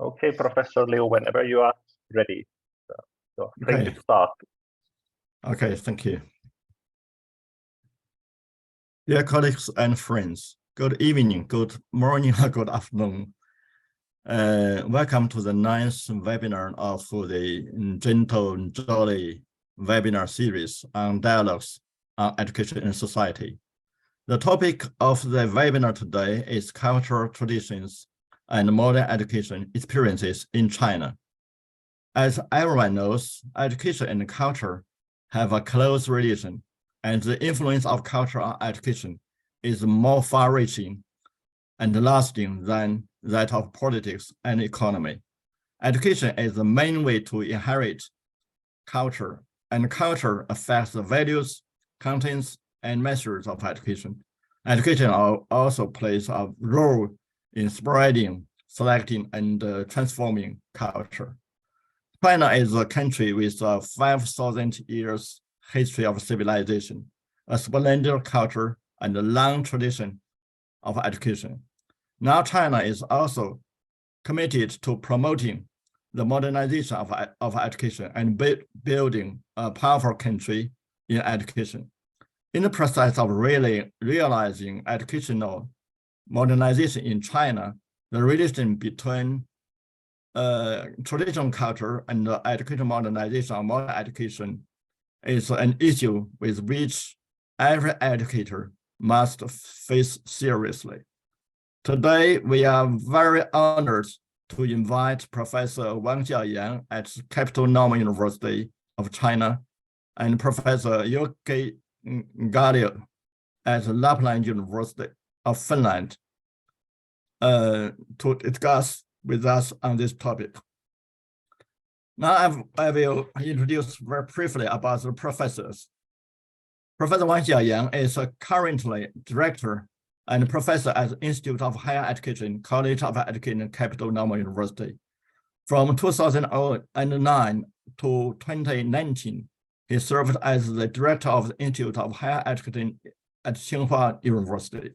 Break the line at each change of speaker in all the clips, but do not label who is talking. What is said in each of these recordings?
Okay, Professor Liu, whenever you are ready. So thank you
Okay.
to start.
Okay, thank you. Dear colleagues and friends, good evening, good morning, or good afternoon. Welcome to the 9th webinar of the GINTL JoLII webinar series on dialogues on education and society. The topic of the webinar today is cultural traditions and modern education experiences in China. As everyone knows, education and culture have a close relation, and the influence of culture on education is more far-reaching and lasting than that of politics and economy. Education is the main way to inherit culture, and culture affects the values, contents, and methods of education. Education also plays a role in spreading, selecting, and transforming culture. China is a country with a 5,000 years history of civilization, a splendid culture, and a long tradition of education. Now China is also committed to promoting the modernization of education and building a powerful country in education. In the process of really realizing educational modernization in China, the relation between traditional culture and education modernization or modern education is an issue with which every educator must face seriously. Today, we are very honored to invite Professor Wang Xiaoyang at Capital Normal University of China and Professor Jyrki Kallio at Lapland University of Finland to discuss with us on this topic. Now I will introduce very briefly about the professors. Professor Wang Xiaoyang is currently director and professor at the Institute of Higher Education, College of Education, Capital Normal University. From 2009 to 2019, he served as the director of the Institute of Higher Education at Tsinghua University.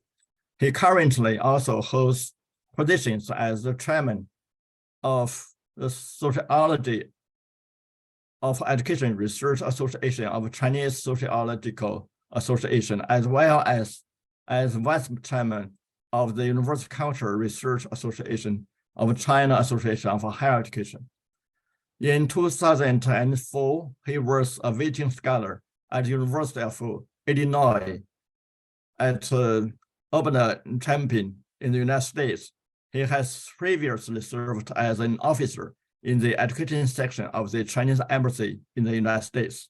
He currently also holds positions as the chairman of the Sociology of Education Research Association of Chinese Sociological Association, as well as vice chairman of the University Cultural Research Association of China Association of Higher Education. In 2004, he was a visiting scholar at the University of Illinois at Urbana-Champaign in the United States. He has previously served as an officer in the education section of the Chinese Embassy in the United States.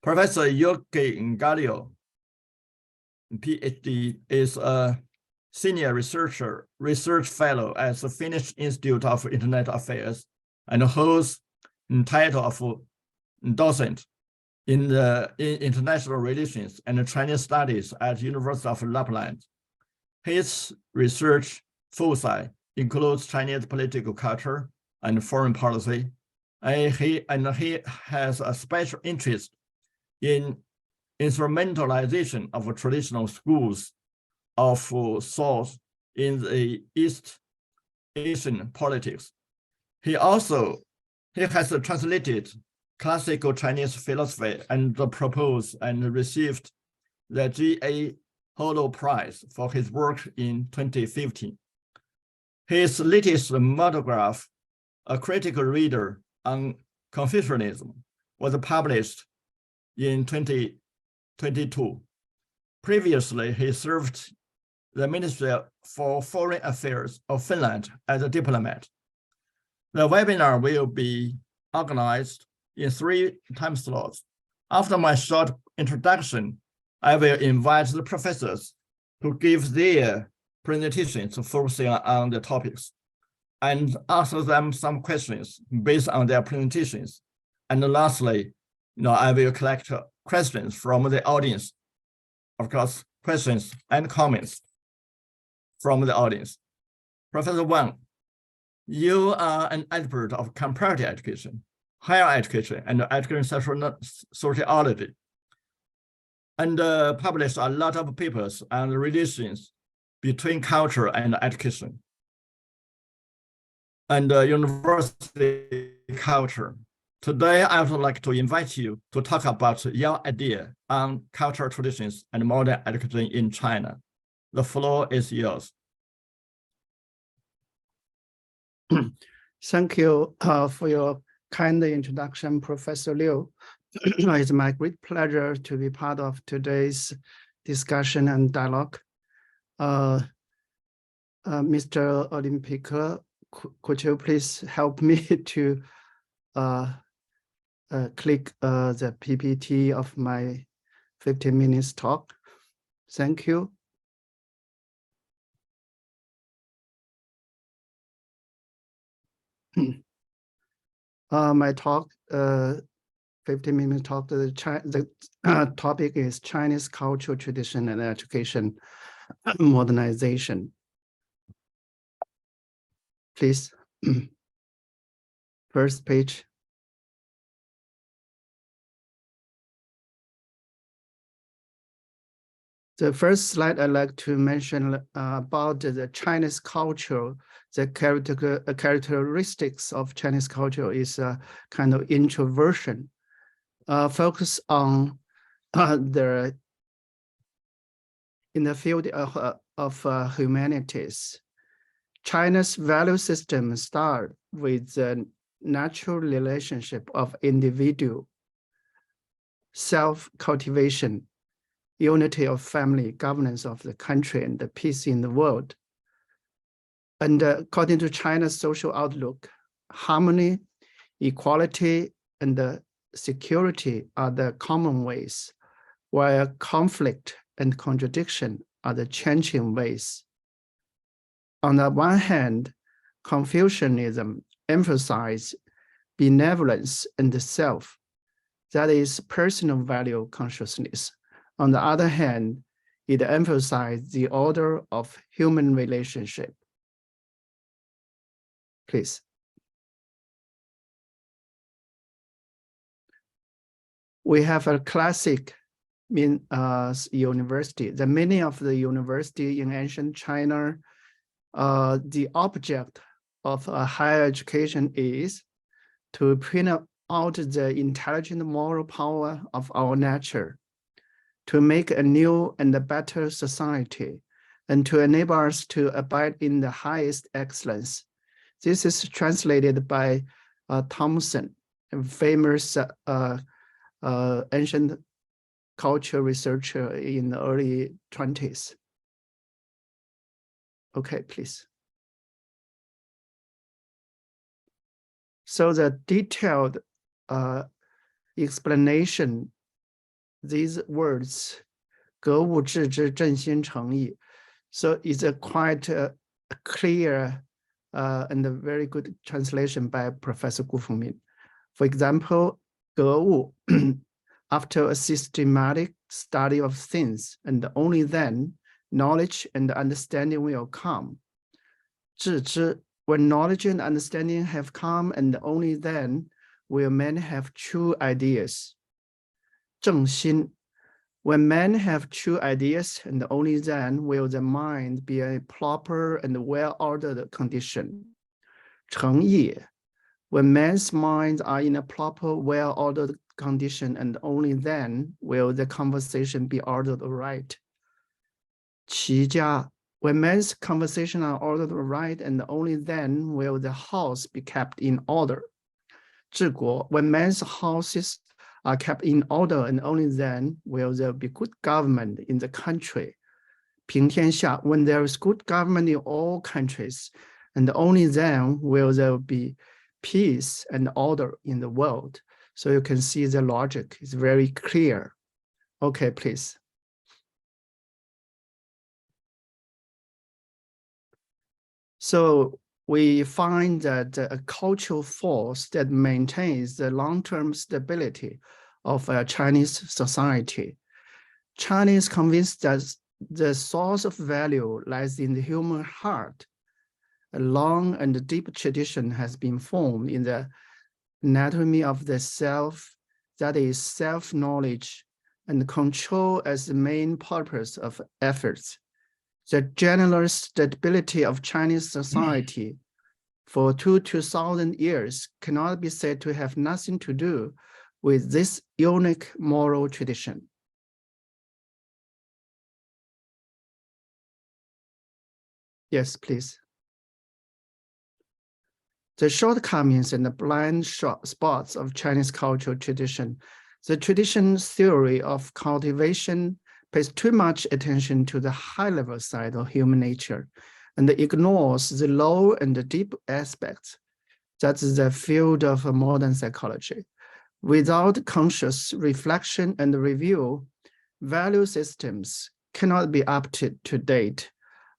Professor Jyrki Kallio, PhD, is a senior research fellow at the Finnish Institute of International Affairs and holds the title of docent in international relations and Chinese studies at University of Lapland. His research foci includes Chinese political culture and foreign policy, and he has a special interest in instrumentalization of traditional schools of thought in the East Asian politics. He has translated classical Chinese philosophy and proposed and received the GINTL Prize for his work in 2015. His latest monograph, A Critical Reader on Confucianism, was published in 2022. Previously, he served the Ministry for Foreign Affairs of Finland as a diplomat. The webinar will be organized in 3 time slots. After my short introduction, I will invite the professors to give their presentations focusing on the topics and answer them some questions based on their presentations. And lastly, I will collect questions from the audience. Of course, questions and comments from the audience. Professor Wang, you are an expert of comparative education, higher education, and education sociology, and published a lot of papers on the relations between culture and education. and university culture. Today, I would like to invite you to talk about your idea on cultural traditions and modern education in China. The floor is yours.
Thank you for your kind introduction, Professor Liu. It's my great pleasure to be part of today's discussion and dialogue. Mr. Olympic, could you please help me to click the PPT of my 15 minutes talk? Thank you. My talk, 15-minute talk, the topic is Chinese cultural tradition and education modernization. Please, first page. The first slide I'd like to mention about the Chinese culture, the characteristics of Chinese culture is a kind of introversion, focus on in the field of humanities. China's value system starts with the natural relationship of individual, self-cultivation, unity of family, governance of the country, and the peace in the world. And according to China's social outlook, harmony, equality, and security are the common ways, while conflict and contradiction are the changing ways. On the one hand, Confucianism emphasizes benevolence and the self, that is personal value consciousness. On the other hand, it emphasizes the order of human relationship. Please. We have a classic university. The meaning of the university in ancient China, the object of a higher education is to bring out the intelligent moral power of our nature, to make a new and a better society, and to enable us to abide in the highest excellence. This is translated by Thomson, a famous ancient culture researcher in the early 20s. Okay, please. So the detailed explanation, these words, 格物致知正心诚意. So it's a quite clear and a very good translation by Professor Gu Fengmin. For example, 格物, after a systematic study of things, and only then knowledge and understanding will come. 致知, when knowledge and understanding have come, and only then will men have true ideas. 正心, when men have true ideas, and only then will the mind be a proper and well-ordered condition. 诚意, when men's minds are in a proper, well-ordered condition, and only then will the conversation be ordered right. 齐家, when men's conversation are ordered right, and only then will the house be kept in order. 治国, when men's houses are kept in order, and only then will there be good government in the country. 平天下, when there is good government in all countries, and only then will there be peace and order in the world. So you can see the logic is very clear. Okay, please. So we find that a cultural force that maintains the long-term stability of a Chinese society. Chinese convinced that the source of value lies in the human heart. A long and deep tradition has been formed in the anatomy of the self, that is self-knowledge and control as the main purpose of efforts. The general stability of Chinese society for 2,000 years cannot be said to have nothing to do with this unique moral tradition. Yes, please. The shortcomings and the blind spots of Chinese cultural tradition. The tradition theory of cultivation pays too much attention to the high-level side of human nature and ignores the low and the deep aspects. That's the field of modern psychology. Without conscious reflection and review, value systems cannot be up to date,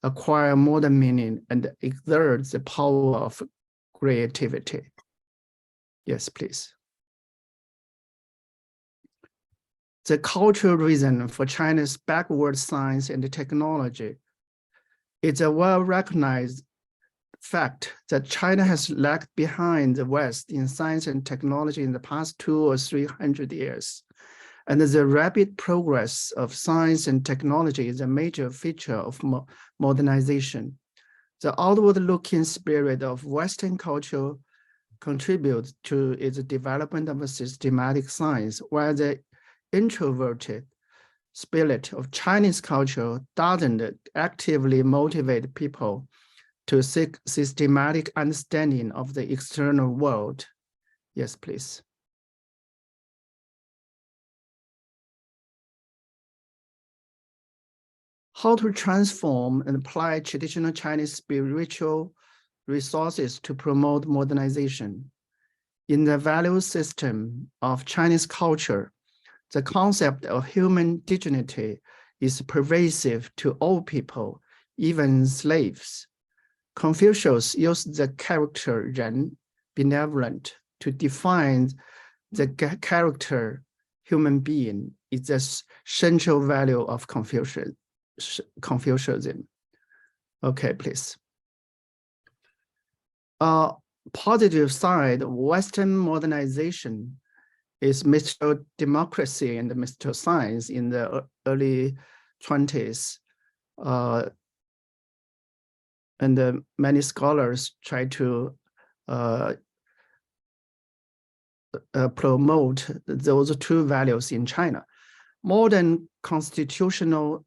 acquire modern meaning, and exert the power of creativity. Yes, please. The cultural reason for China's backward science and technology is a well-recognized fact that China has lagged behind the West in science and technology in the past 200 or 300 years. And the rapid progress of science and technology is a major feature of modernization. The outward-looking spirit of Western culture contributes to its development of a systematic science, while the introverted spirit of Chinese culture doesn't actively motivate people to seek systematic understanding of the external world. Yes, please. How to transform and apply traditional Chinese spiritual resources to promote modernization. In the value system of Chinese culture, the concept of human dignity is pervasive to all people, even slaves. Confucius used the character Ren, benevolent, to define the character human being is the central value of Confucianism. Okay, please. Positive side of Western modernization is mystical democracy and mystical science in the early 20s. And many scholars try to promote those two values in China. Modern constitutional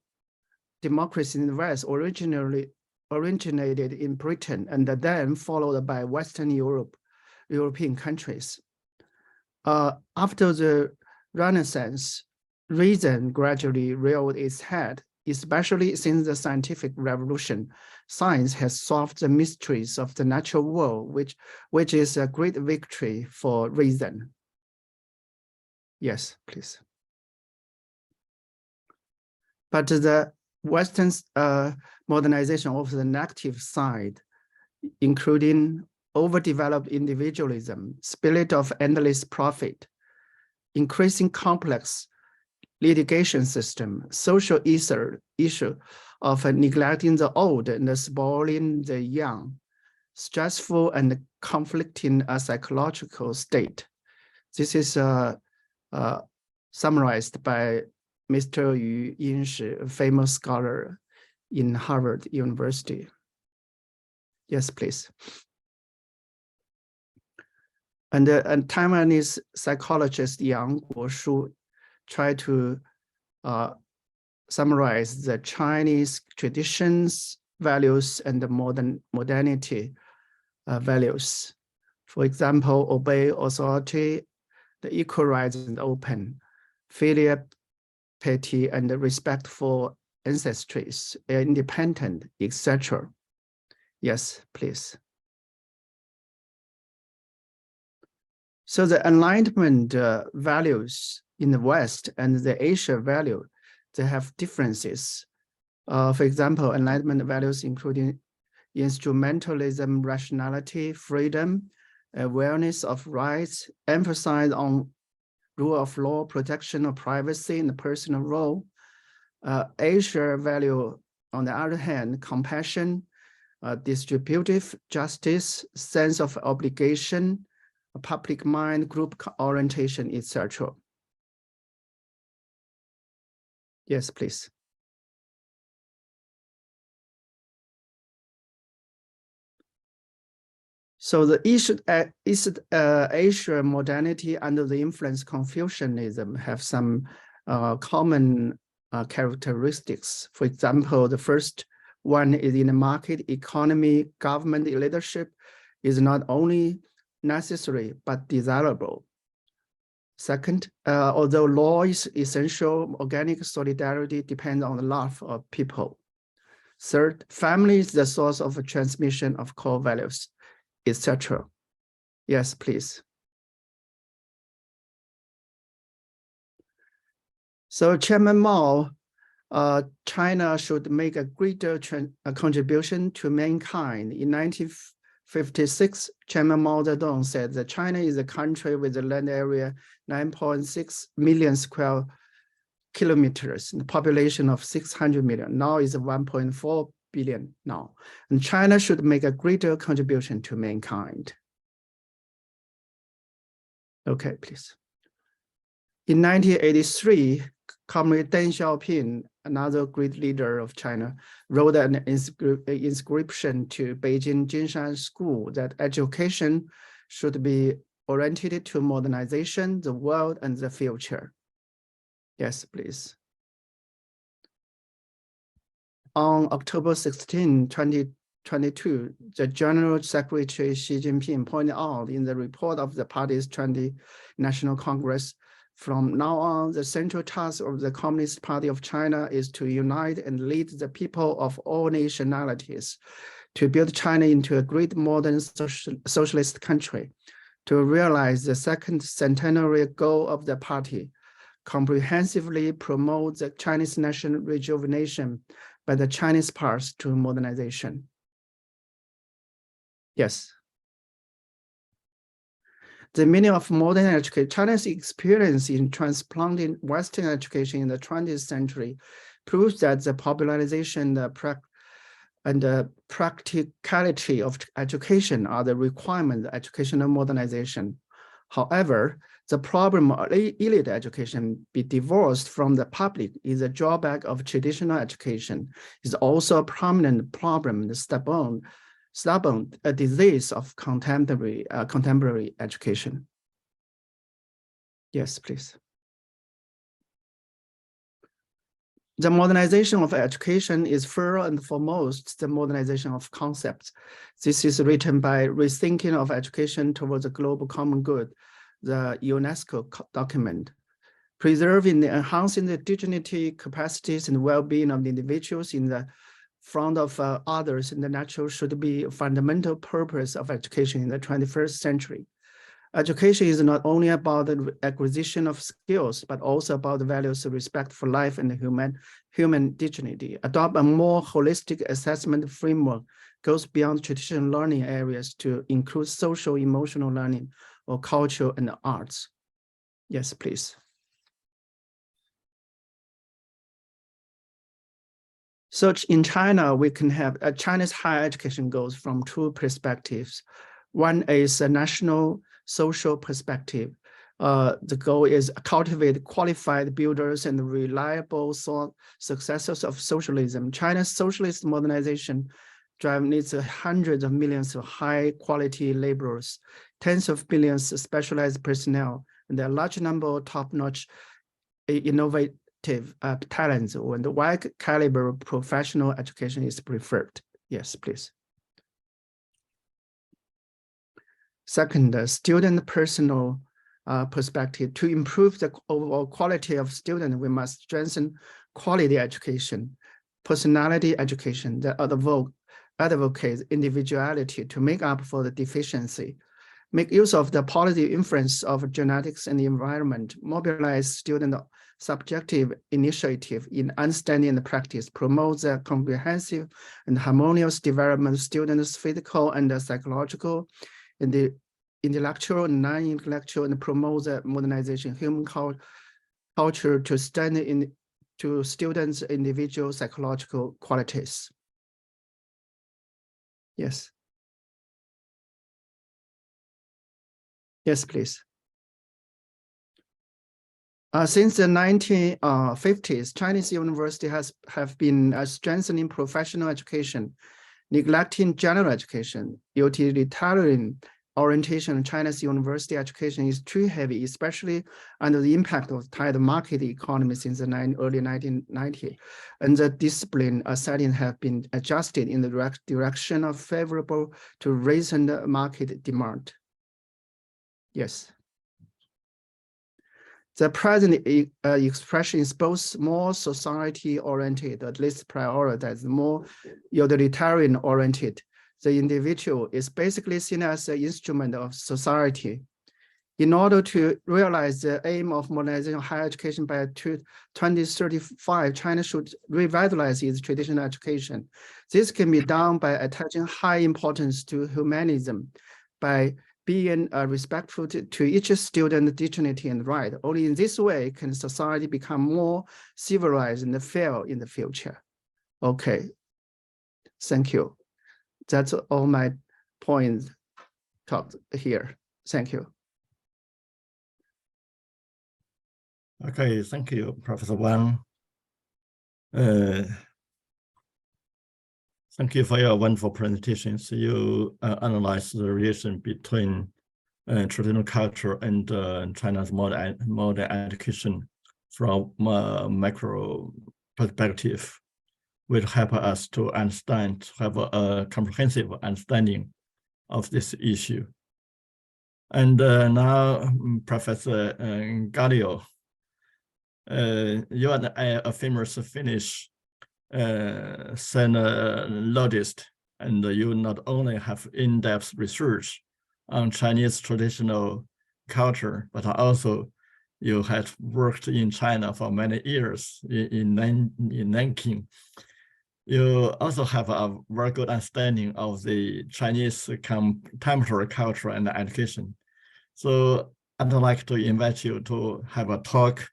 democracy in the West originated in Britain and then followed by Western European countries. After the Renaissance, reason gradually reared its head, especially since the scientific revolution. Science has solved the mysteries of the natural world, which is a great victory for reason. Yes, please. But the Western modernization of the negative side, including overdeveloped individualism, spirit of endless profit, increasing complex litigation system, social issue of neglecting the old and spoiling the young, stressful and conflicting psychological state. This is summarized by Mr. Yu Yinshi, a famous scholar in Harvard University. Yes, please. And Taiwanese psychologist Yang Guoshu tried to summarize the Chinese traditions, values, and the modernity values. For example, obey authority, the equal rights and open, filial piety and respect for ancestries, independent, etc. Yes, please. So the Enlightenment values in the West and the Asia value, they have differences. For example, Enlightenment values including instrumentalism, rationality, freedom, awareness of rights, emphasis on rule of law, protection of privacy, and the personal role. Asia value, on the other hand, compassion, distributive justice, sense of obligation, a public mind, group orientation, etc. Yes, please. So the East Asia modernity under the influence of Confucianism have some common characteristics. For example, the first one is in the market economy, government leadership is not only necessary, but desirable. Second, although law is essential, organic solidarity depends on the love of people. Third, family is the source of transmission of core values, etc. Yes, please. So Chairman Mao, China should make a greater contribution to mankind. In 1956, Chairman Mao Zedong said that China is a country with a land area 9.6 million square kilometers, and the population of 600 million. Now is 1.4 billion now. And China should make a greater contribution to mankind. Okay, please. In 1983, Comrade Deng Xiaoping, another great leader of China, wrote an inscription to Beijing Jinshan School that education should be oriented to modernization, the world, and the future. Yes, please. On October 16, 2022, the General Secretary Xi Jinping pointed out in the report of the party's 20th National Congress, from now on, the central task of the Communist Party of China is to unite and lead the people of all nationalities, to build China into a great modern socialist country, to realize the second centenary goal of the party, comprehensively promote the Chinese national rejuvenation by the Chinese path to modernization. Yes. The meaning of modern education, China's experience in transplanting Western education in the 20th century proves that the popularization and the practicality of education are the requirement of educational modernization. However, the problem of elite education be divorced from the public is a drawback of traditional education. It's also a prominent problem, the stubborn disease of contemporary education. Yes, please. The modernization of education is first and foremost the modernization of concepts. This is written by Rethinking of Education Towards the Global Common Good, the UNESCO document. Preserving and enhancing the dignity, capacities, and well-being of the individuals in the front of others in the natural should be a fundamental purpose of education in the 21st century. Education is not only about the acquisition of skills, but also about the values of respect for life and human dignity. Adopt a more holistic assessment framework goes beyond traditional learning areas to include social, emotional learning, or culture and arts. Yes, please. So in China, we can have China's higher education goes from two perspectives. One is a national social perspective. The goal is cultivate qualified builders and reliable successors of socialism. China's socialist modernization drive needs hundreds of millions of high quality laborers, tens of billions of specialized personnel, and a large number of top-notch innovative talents, when the wide caliber professional education is preferred. Yes, please. Second, student personal perspective. To improve the overall quality of student, we must strengthen quality education, personality education that advocates individuality to make up for the deficiency. Make use of the positive influence of genetics and the environment, mobilize student subjective initiative in understanding the practice, promote the comprehensive and harmonious development of students' physical and psychological, and the intellectual and non-intellectual, and promote the modernization of human culture to stand to students' individual psychological qualities. Yes. Yes, please. Since the 1950s, Chinese university have been strengthening professional education neglecting general education, utilitarian orientation in China's university education is too heavy, especially under the impact of tight market economy since the early 1990s. And the discipline settings have been adjusted in the direction of favorable to recent market demand. Yes. The present expression is both more society-oriented, at least prioritized, more utilitarian-oriented. The individual is basically seen as an instrument of society. In order to realize the aim of modernization of higher education by 2035, China should revitalize its traditional education. This can be done by attaching high importance to humanism, by being respectful to each student's dignity and right. Only in this way can society become more civilized and fair in the future. Okay, thank you. That's all my points talked here. Thank you.
Okay, thank you, Professor Wang. Thank you for your wonderful presentations. You analyze the relation between traditional culture and China's modern education from a macro perspective, which help us to understand, have a comprehensive understanding of this issue. And now, Professor Kallio, you are a famous Finnish sinologist, and you not only have in-depth research on Chinese traditional culture, but also you have worked in China for many years in Nanking. You also have a very good understanding of the Chinese contemporary culture and education. So I'd like to invite you to have a talk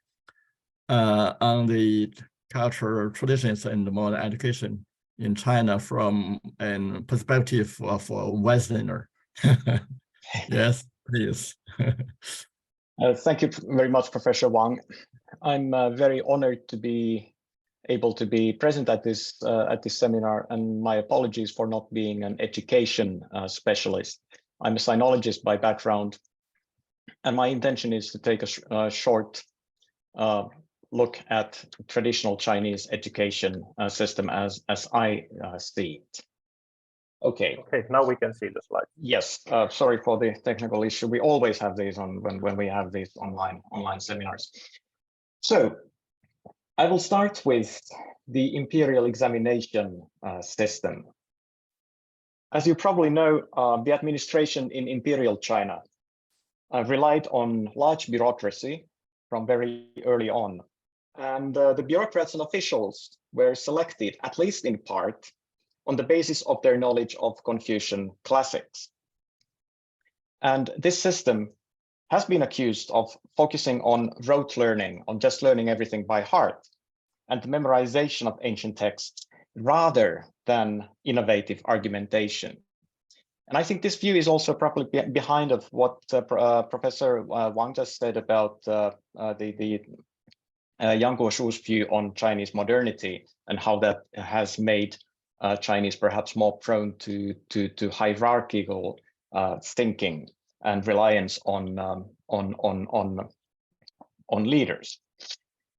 on the cultural traditions and modern education in China from a perspective of a Westerner. Yes, please.
Thank you very much, Professor Wang. I'm very honored to be able to be present at this seminar, and my apologies for not being an education specialist. I'm a sinologist by background, and my intention is to take a short look at traditional Chinese education system as I see it. Okay. Okay, now we can see the slide. Yes, sorry for the technical issue. We always have these on when we have these online seminars. So I will start with the imperial examination system. As you probably know, the administration in imperial China relied on large bureaucracy from very early on. And the bureaucrats and officials were selected, at least in part, on the basis of their knowledge of Confucian classics. And this system has been accused of focusing on rote learning, on just learning everything by heart, and the memorization of ancient texts, rather than innovative argumentation. And I think this view is also probably behind of what Professor Wang just said about the Yang Guoshu's view on Chinese modernity and how that has made Chinese perhaps more prone to hierarchical thinking and reliance on leaders.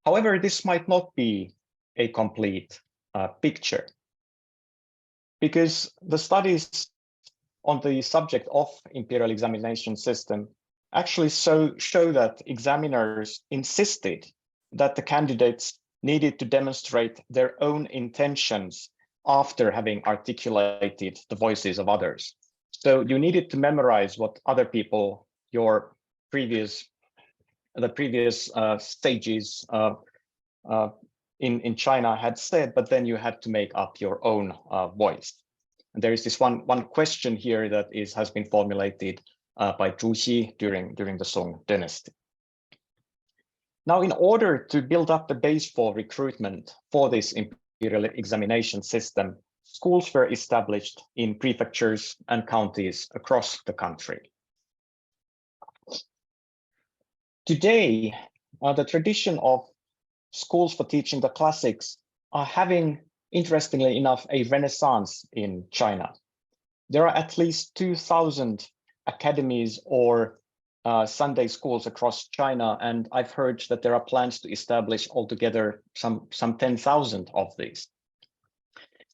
However, this might not be a complete picture, because the studies on the subject of imperial examination system actually show that examiners insisted that the candidates needed to demonstrate their own intentions after having articulated the voices of others. So you needed to memorize what other people, the previous stages in China had said, but then you had to make up your own voice. And there is this one question here that has been formulated by JoLII during the Song dynasty. Now, in order to build up the base for recruitment for this imperial examination system, schools were established in prefectures and counties across the country. Today, the tradition of schools for teaching the classics are having interestingly enough, a renaissance in China. There are at least 2,000 academies or Sunday schools across China, and I've heard that there are plans to establish altogether some 10,000 of these.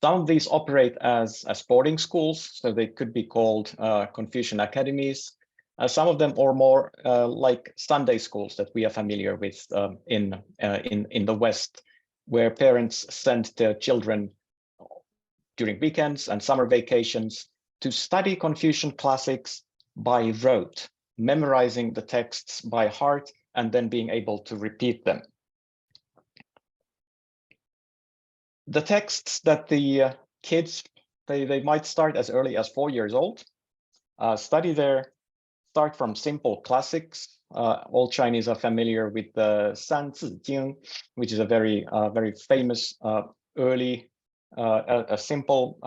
Some of these operate as boarding schools, so they could be called Confucian academies. Some of them are more like Sunday schools that we are familiar with in the West, where parents send their children during weekends and summer vacations to study Confucian classics by rote, memorizing the texts by heart and then being able to repeat them. The texts that the kids, they might start as early as 4 years old, start from simple classics. All Chinese are familiar with the Sanzi Jing, which is a very famous early a simple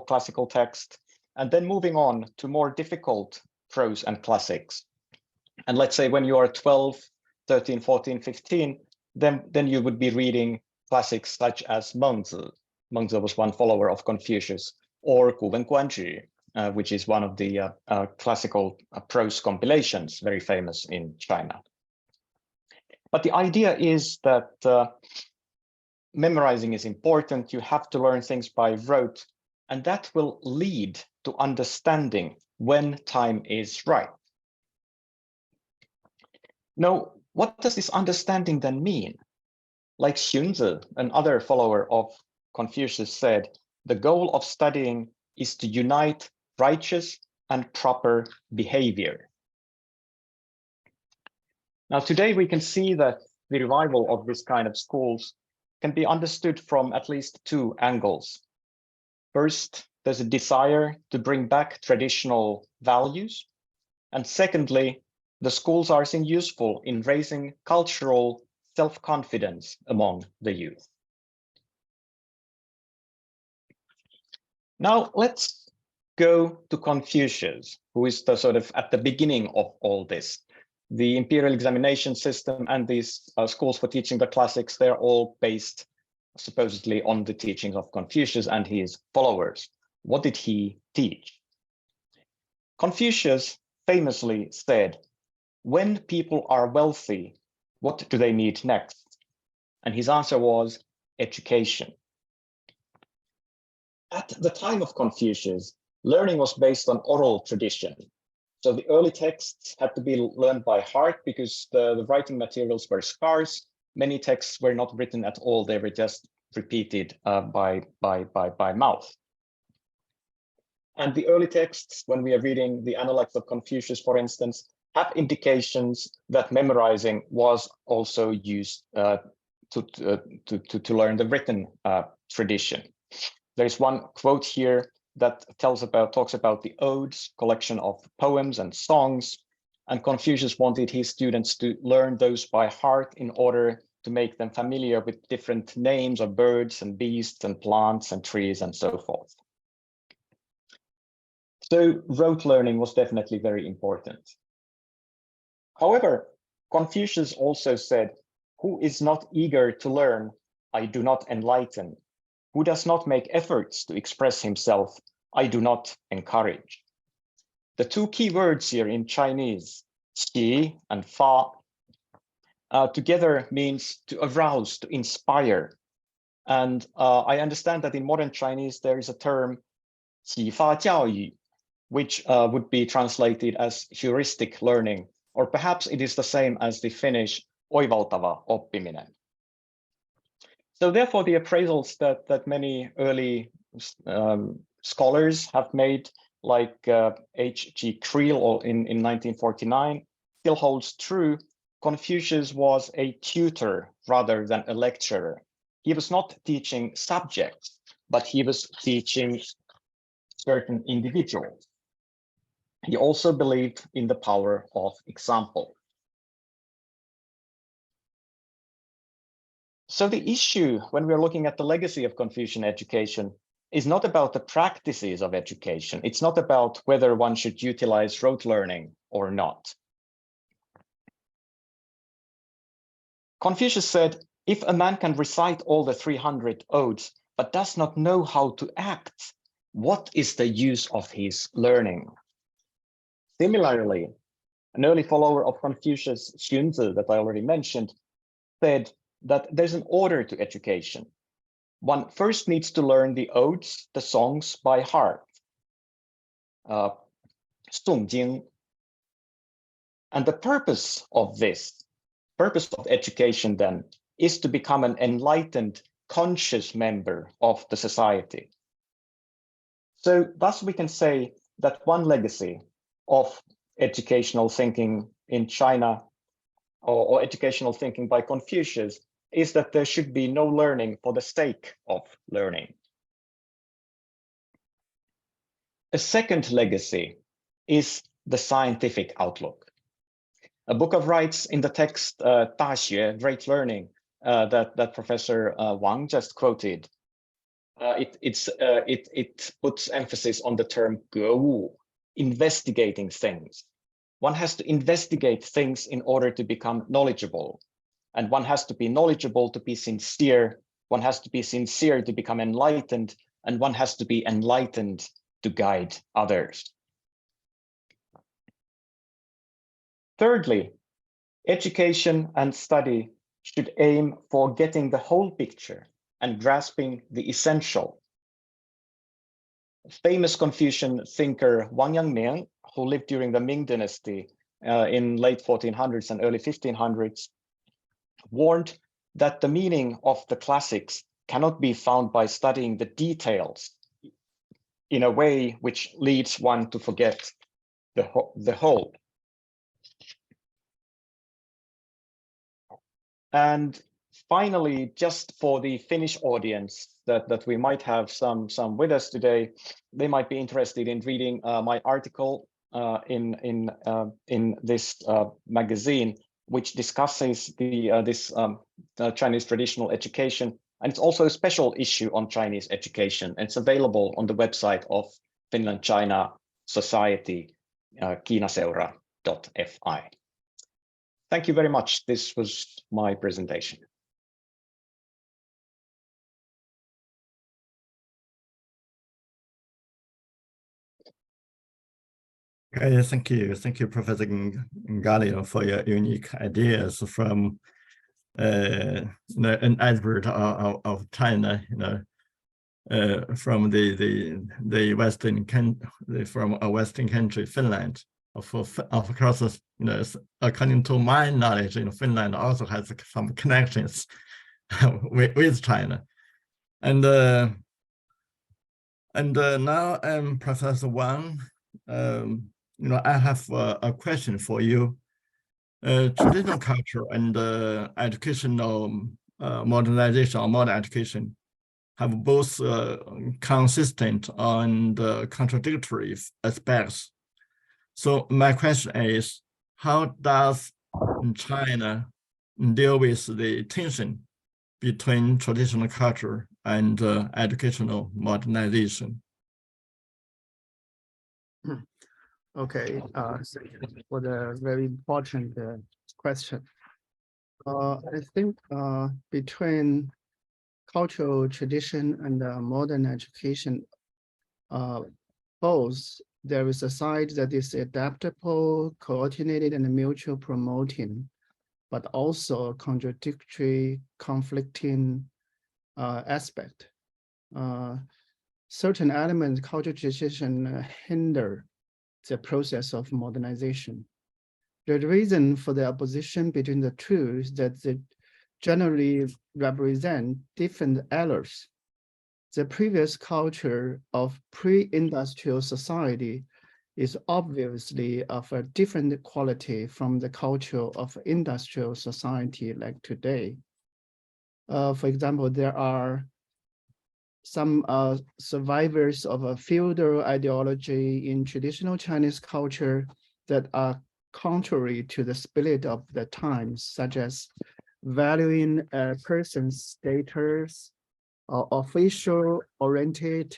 classical text, and then moving on to more difficult prose and classics. And let's say when you are 12, 13, 14, 15, then you would be reading classics such as Mengzi. Mengzi was one follower of Confucius, or Guwen Guanzhi, which is one of the classical prose compilations, very famous in China. But the idea is that memorizing is important. You have to learn things by rote, and that will lead to understanding when time is right. Now, what does this understanding then mean? Like Xunzi, another follower of Confucius, said, the goal of studying is to unite righteous and proper behavior. Now, today we can see that the revival of this kind of schools can be understood from at least two angles. First, there's a desire to bring back traditional values. And secondly, the schools are seen useful in raising cultural self-confidence among the youth. Now let's go to Confucius, who is the sort of at the beginning of all this. The imperial examination system and these schools for teaching the classics, they're all based supposedly on the teachings of Confucius and his followers. What did he teach? Confucius famously said, when people are wealthy, what do they need next? And his answer was education. At the time of Confucius, learning was based on oral tradition. So the early texts had to be learned by heart because the writing materials were scarce. Many texts were not written at all. They were just repeated by mouth. And the early texts, when we are reading the Analects of Confucius, for instance, have indications that memorizing was also used to learn the written tradition. There's one quote here that talks about the odes, collection of poems and songs, and Confucius wanted his students to learn those by heart in order to make them familiar with different names of birds and beasts and plants and trees and so forth. So rote learning was definitely very important. However, Confucius also said, who is not eager to learn, I do not enlighten. Who does not make efforts to express himself, I do not encourage. The two key words here in Chinese, qi and fa, together means to arouse, to inspire. And I understand that in modern Chinese, there is a term, 启发教育, which would be translated as heuristic learning, or perhaps it is the same as the Finnish oivaltava oppiminen. So therefore, the appraisals that many early scholars have made, like H.G. Creel in 1949, still holds true. Confucius was a tutor rather than a lecturer. He was not teaching subjects, but he was teaching certain individuals. He also believed in the power of example. So the issue when we're looking at the legacy of Confucian education is not about the practices of education. It's not about whether one should utilize rote learning or not. Confucius said, if a man can recite all the 300 odes, but does not know how to act, what is the use of his learning? Similarly, an early follower of Confucius, Xunzi, that I already mentioned, said that there's an order to education. One first needs to learn the odes, the songs by heart, Songjing. And the purpose of education then, is to become an enlightened, conscious member of the society. So thus we can say that one legacy of educational thinking in China, or educational thinking by Confucius, is that there should be no learning for the sake of learning. A second legacy is the scientific outlook. A book of rights in the text 大学, Great Learning, that Professor Wang just quoted, it puts emphasis on the term 格物, investigating things. One has to investigate things in order to become knowledgeable. And one has to be knowledgeable to be sincere. One has to be sincere to become enlightened. And one has to be enlightened to guide others. Thirdly, education and study should aim for getting the whole picture and grasping the essential. Famous Confucian thinker Wang Yang, who lived during the Ming Dynasty in late 1400s and early 1500s, warned that the meaning of the classics cannot be found by studying the details in a way which leads one to forget the whole. And finally, just for the Finnish audience that we might have some with us today, they might be interested in reading my article in this magazine, which discusses this Chinese traditional education. And it's also a special issue on Chinese education. And it's available on the website of Finland-China Society, kiinaseura.fi. Thank you very much. This was my presentation.
Okay, thank you. Thank you, Professor Kallio, for your unique ideas from an expert of China, from the Western from a Western country, Finland. Of course, according to my knowledge, Finland also has some connections with China, and now Professor Wang, I have a question for you. Traditional culture and educational modernization or modern education have both consistent and contradictory aspects. So my question is, how does China deal with the tension between traditional culture and educational modernization?
Okay, thank you for the very important question. I think between cultural tradition and modern education, both there is a side that is adaptable, coordinated, and mutual promoting, but also contradictory, conflicting aspect. Certain elements, cultural tradition hinder the process of modernization. The reason for the opposition between the two is that they generally represent different eras. The previous culture of pre-industrial society is obviously of a different quality from the culture of industrial society like today. For example, there are some survivors of a feudal ideology in traditional Chinese culture that are contrary to the spirit of the times, such as valuing a person's status, official-oriented,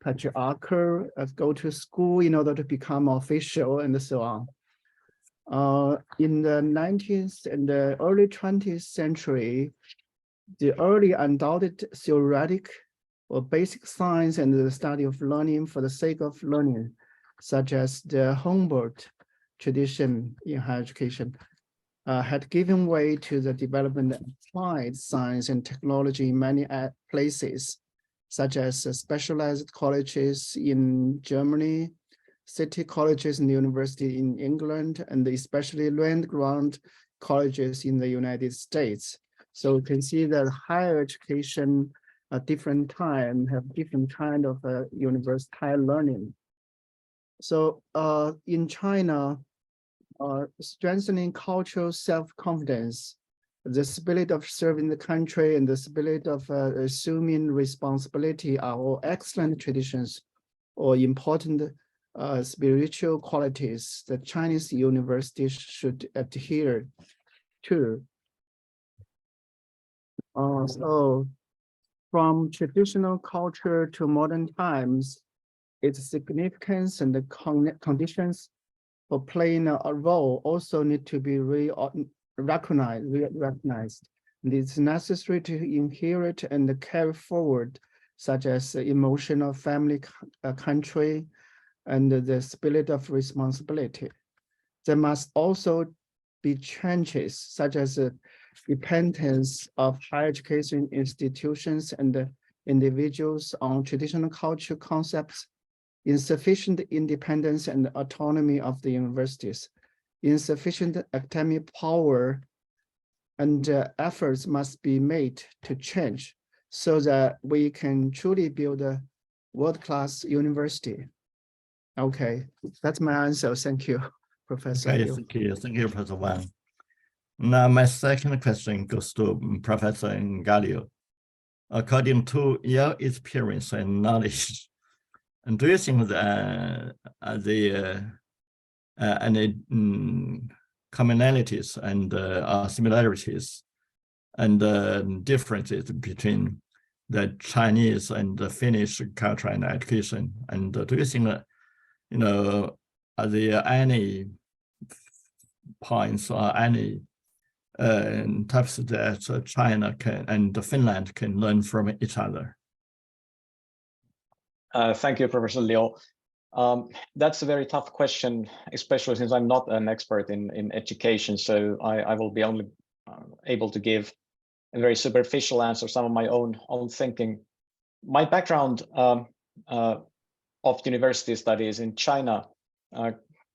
patriarchal, go to school in order to become official, and so on. In the 19th and the early 20th century, the early undoubted theoretic or basic science and the study of learning for the sake of learning, such as the Humboldt tradition in higher education, had given way to the development of applied science and technology in many places, such as specialized colleges in Germany, city colleges and university in England, and especially land-grant colleges in the United States. So you can see that higher education at different time have different kind of university higher learning. So in China, strengthening cultural self-confidence, the spirit of serving the country and the spirit of assuming responsibility are all excellent traditions or important spiritual qualities that Chinese universities should adhere to. So from traditional culture to modern times, its significance and the conditions for playing a role also need to be recognized. And it's necessary to inherit and carry forward, such as emotional family, country, and the spirit of responsibility. There must also be changes, such as dependence of higher education institutions and individuals on traditional cultural concepts, insufficient independence and autonomy of the universities, insufficient academic power, and efforts must be made to change so that we can truly build a world-class university. Okay, that's my answer. Thank you, Professor Liu.
Thank you, Professor Wang. Now, my second question goes to Professor Kallio. According to your experience and knowledge, and do you think that any commonalities and similarities and differences between the Chinese and the Finnish culture and education? And do you think that, are there any points or any types that China and Finland can learn from each other?
Thank you, Professor Liu. That's a very tough question, especially since I'm not an expert in education, so I will be only able to give a very superficial answer, some of my own thinking. My background of university studies in China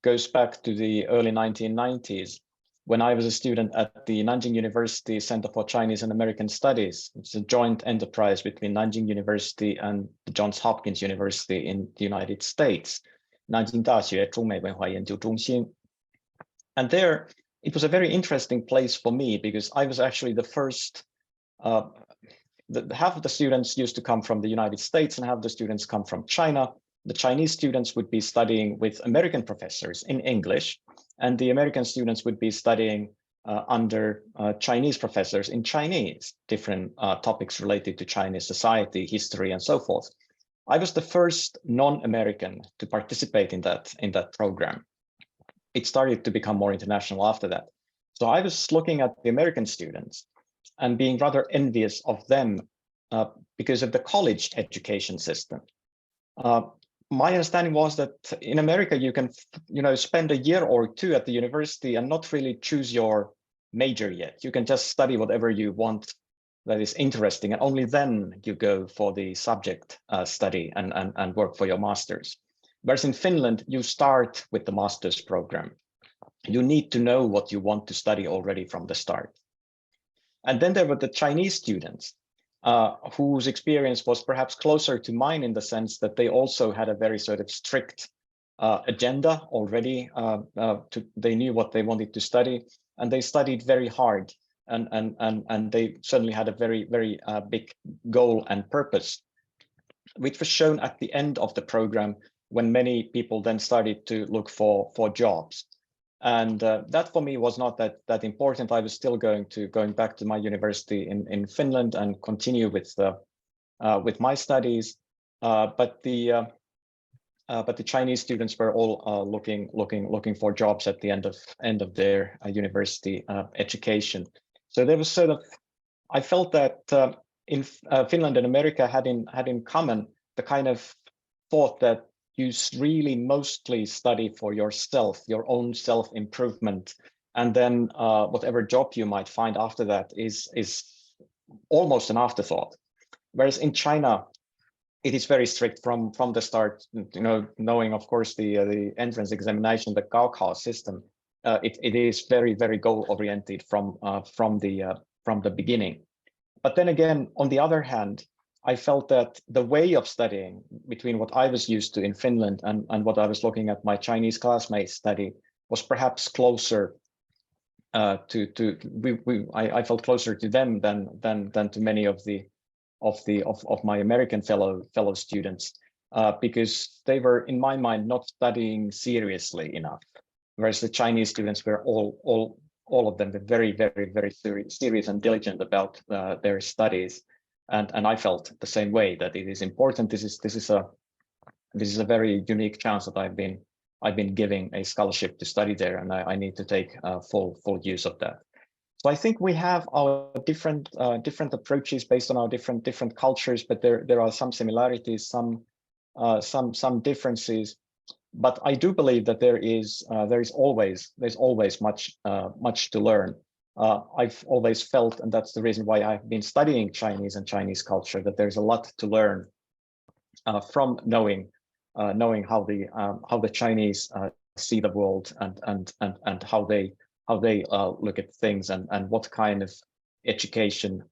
goes back to the early 1990s, when I was a student at the Nanjing University Center for Chinese and American Studies. It's a joint enterprise between Nanjing University and the Johns Hopkins University in the United States, Nanjing 大学中美文化研究中心. And there, it was a very interesting place for me because I was actually the first, half of the students used to come from the United States and half of the students come from China. The Chinese students would be studying with American professors in English, and the American students would be studying under Chinese professors in Chinese, different topics related to Chinese society, history, and so forth. I was the first non-American to participate in that program. It started to become more international after that. So I was looking at the American students and being rather envious of them because of the college education system. My understanding was that in America, you can, spend a year or two at the university and not really choose your major yet. You can just study whatever you want that is interesting, and only then you go for the subject study and work for your master's. Whereas in Finland, you start with the master's program. You need to know what you want to study already from the start. And then there were the Chinese students, whose experience was perhaps closer to mine in the sense that they also had a very sort of strict agenda already. They knew what they wanted to study, and they studied very hard, and they certainly had a very, very big goal and purpose, which was shown at the end of the program when many people then started to look for jobs. And that for me was not that important. I was still going back to my university in Finland and continue with my studies. But the Chinese students were all looking for jobs at the end of their university education. So there was sort of, I felt that in Finland and America had in common the kind of thought that you really mostly study for yourself, your own self-improvement, and then whatever job you might find after that is almost an afterthought. Whereas in China, it is very strict from the start. Knowing of course the entrance examination, the Gaokao system, it is very goal-oriented from the beginning. But then again, on the other hand, I felt that the way of studying between what I was used to in Finland and what I was looking at my Chinese classmates study was perhaps closer I felt closer to them than to many of my American fellow students, because they were, in my mind, not studying seriously enough, whereas the Chinese students were all of them were very serious and diligent about their studies, and I felt the same way, that it is important. This is a very unique chance that I've been giving a scholarship to study there, and I need to take full use of that. So I think we have our different approaches based on our different cultures, but there are some similarities, some differences. But I do believe that there's always much to learn. I've always felt, and that's the reason why I've been studying Chinese and Chinese culture, that there's a lot to learn from knowing how the Chinese see the world and how they look at things and what kind of education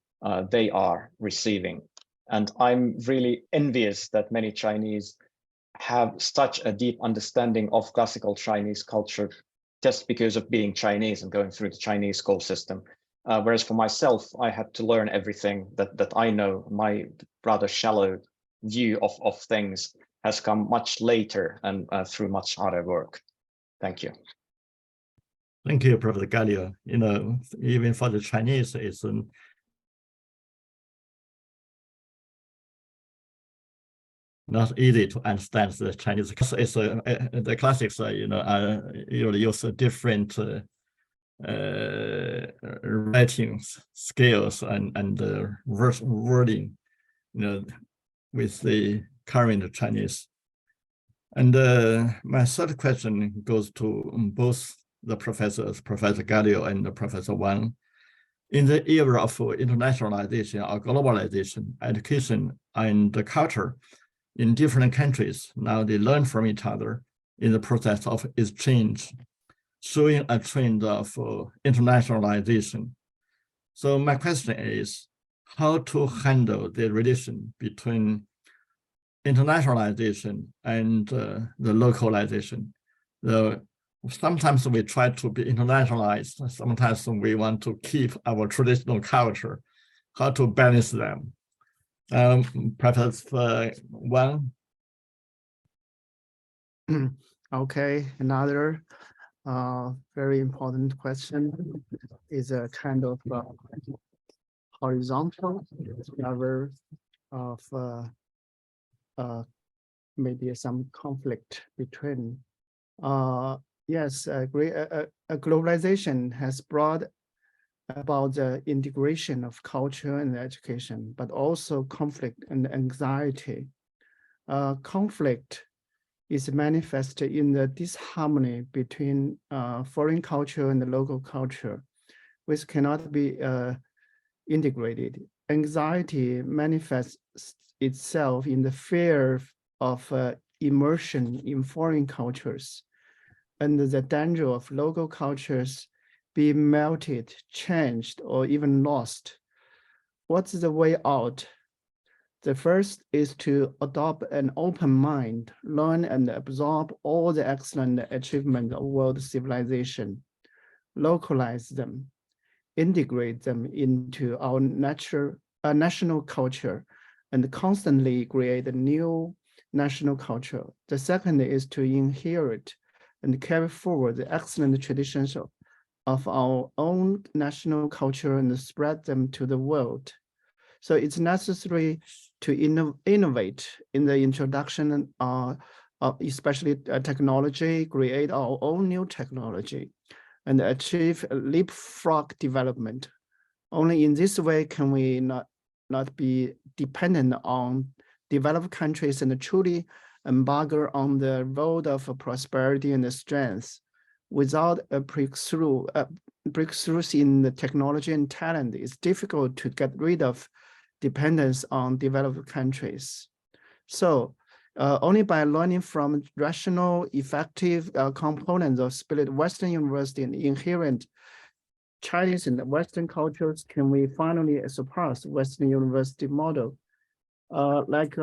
they are receiving. And I'm really envious that many Chinese have such a deep understanding of classical Chinese culture just because of being Chinese and going through the Chinese school system. Whereas for myself, I had to learn everything that I know. My rather shallow view of things has come much later and through much harder work. Thank you.
Thank you, Professor Kallio. Even for the Chinese, it's not easy to understand the Chinese. It's the classics, usually use different writing skills and wording, with the current Chinese. And my third question goes to both the professors, Professor Kallio and Professor Wang. In the era of internationalization or globalization, education and culture in different countries, now they learn from each other in the process of exchange, showing a trend of internationalization. So my question is, how to handle the relation between internationalization and the localization? Sometimes we try to be internationalized, sometimes we want to keep our traditional culture. How to balance them? Professor Wang.
Okay, another very important question is a kind of horizontal level of maybe some conflict between. Yes, I agree. Globalization has brought about the integration of culture and education, but also conflict and anxiety. Conflict is manifested in the disharmony between foreign culture and the local culture, which cannot be integrated. Anxiety manifests itself in the fear of immersion in foreign cultures and the danger of local cultures being melted, changed, or even lost. What's the way out? The first is to adopt an open mind, learn and absorb all the excellent achievements of world civilization, localize them, integrate them into our national culture, and constantly create a new national culture. The second is to inherit and carry forward the excellent traditions of our own national culture and spread them to the world. So it's necessary to innovate in the introduction of especially technology, create our own new technology, and achieve a leapfrog development Only in this way can we not be dependent on developed countries and truly embark on the road of prosperity and strength. Without a breakthroughs in the technology and talent, it's difficult to get rid of dependence on developed countries. So only by learning from rational, effective components of spirit Western University and inherent Chinese and Western cultures can we finally surpass Western University model. Like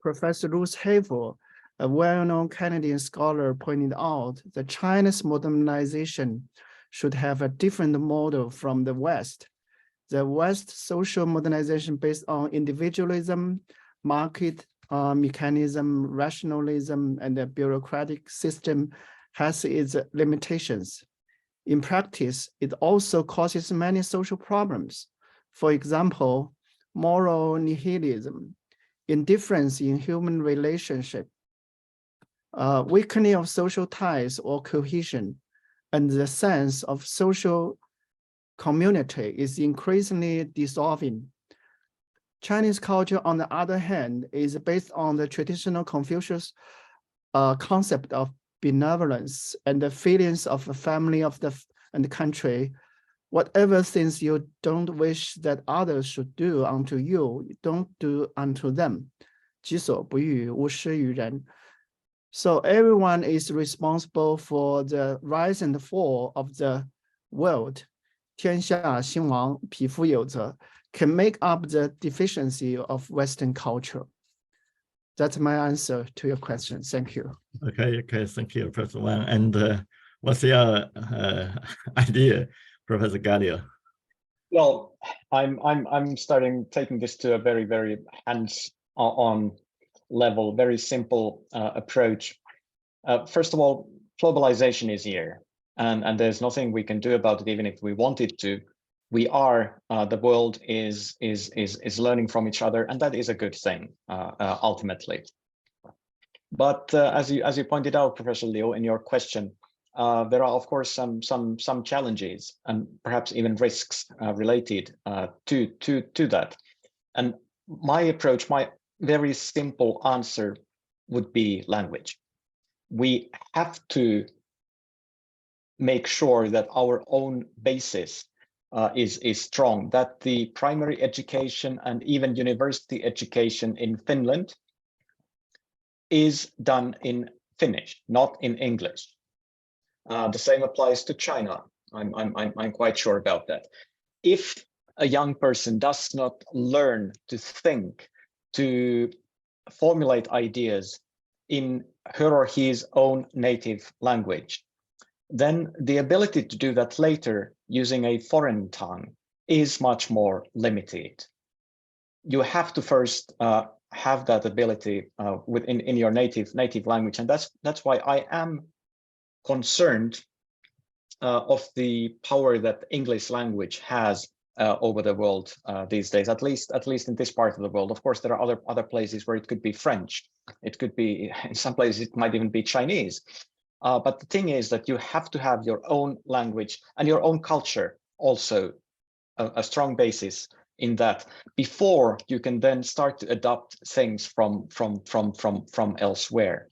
Professor Ruth Havel, a well-known Canadian scholar, pointed out, that China's modernization should have a different model from the West. The West social modernization based on individualism, market mechanism, rationalism, and the bureaucratic system has its limitations. In practice, it also causes many social problems. For example, moral nihilism, indifference in human relationship, weakening of social ties or cohesion, and the sense of social community is increasingly dissolving. Chinese culture, on the other hand, is based on the traditional Confucius concept of benevolence and the feelings of a family and the country. Whatever things you don't wish that others should do unto you, don't do unto them. 己所不欲，勿施于人. So everyone is responsible for the rise and fall of the world. 天下兴亡，匹夫有责 can make up the deficiency of Western culture. That's my answer to your question. Thank you.
Okay, thank you, Professor Wang. And what's your idea, Professor Kallio?
Well, I'm taking this to a very, very hands-on level, very simple approach. First of all, globalization is here, and there's nothing we can do about it, even if we wanted to. We are, the world is learning from each other, and that is a good thing, ultimately. But as you pointed out, Professor Liu, in your question, there are, of course, some challenges and perhaps even risks related to that. And my approach, my very simple answer would be language. We have to make sure that our own basis is strong, that the primary education and even university education in Finland is done in Finnish, not in English. The same applies to China. I'm quite sure about that. If a young person does not learn to think, to formulate ideas in her or his own native language, then the ability to do that later using a foreign tongue is much more limited. You have to first have that ability in your native language, and that's why I am concerned of the power that English language has over the world these days, at least in this part of the world. Of course, there are other places where it could be French. It could be, in some places, it might even be Chinese. But the thing is that you have to have your own language and your own culture also a strong basis in that before you can then start to adopt things from elsewhere.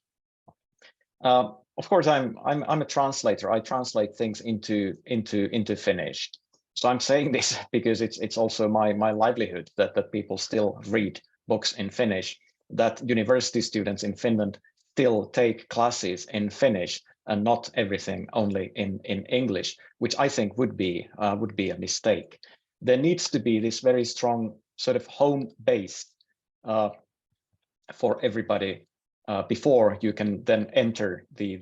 Of course, I'm a translator. I translate things into Finnish. So I'm saying this because it's also my livelihood that people still read books in Finnish, that university students in Finland still take classes in Finnish and not everything only in English, which I think would be a mistake. There needs to be this very strong sort of home base for everybody before you can then enter the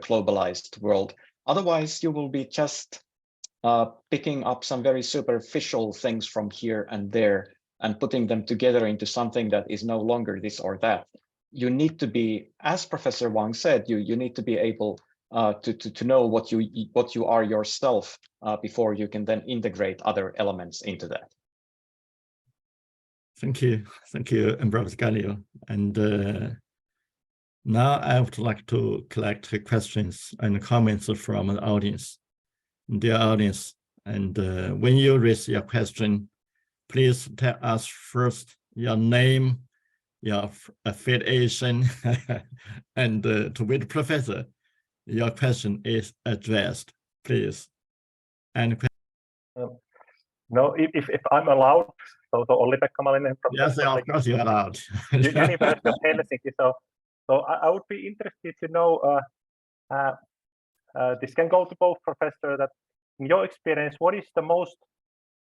globalized world. Otherwise, you will be just picking up some very superficial things from here and there and putting them together into something that is no longer this or that. You need to be, as Professor Wang said, you need to be able to know what you are yourself before you can then integrate other elements into that.
Thank you, Professor Kallio. And now I would like to collect questions and comments from the audience. Dear audience, And when you raise your question, please tell us first your name, your affiliation, and to which professor your question is addressed, please. And
no, if I'm allowed, so Olli-Pekka Malinen from
yes, of course you're allowed.
University of Helsinki. So I would be interested to know. This can go to both professors. That in your experience, what is the most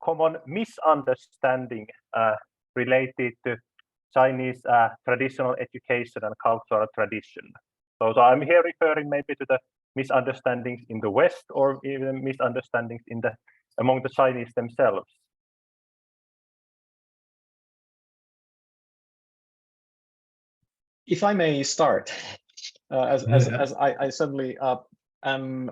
common misunderstanding related to Chinese traditional education and cultural tradition? So I'm here referring maybe to the misunderstandings in the West, or even misunderstandings among the Chinese themselves.
If I may start, as I certainly am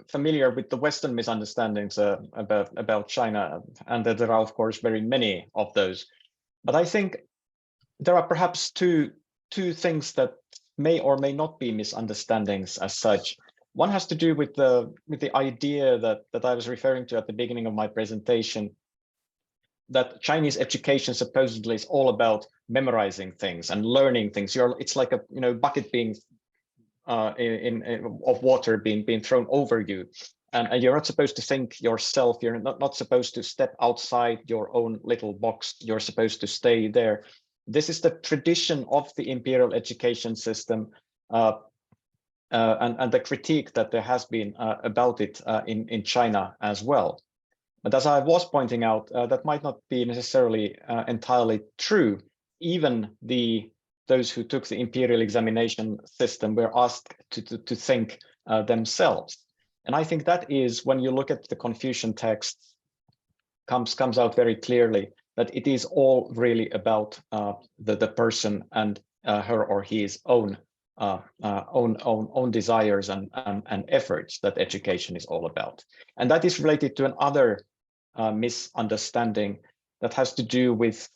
familiar with the Western misunderstandings about China, and that there are, of course, very many of those. But I think there are perhaps two things that may or may not be misunderstandings as such. One has to do with the idea that I was referring to at the beginning of my presentation, that Chinese education supposedly is all about memorizing things and learning things. It's like a bucket being of water being thrown over you, and you're not supposed to think yourself. You're not supposed to step outside your own little box. You're supposed to stay there. This is the tradition of the imperial education system, and the critique that there has been about it in China as well. But as I was pointing out, that might not be necessarily entirely true. Even those who took the imperial examination system were asked to think themselves. And I think that is, when you look at the Confucian texts, comes out very clearly that it is all really about the person and her or his own desires and efforts that education is all about. And that is related to another misunderstanding that has to do with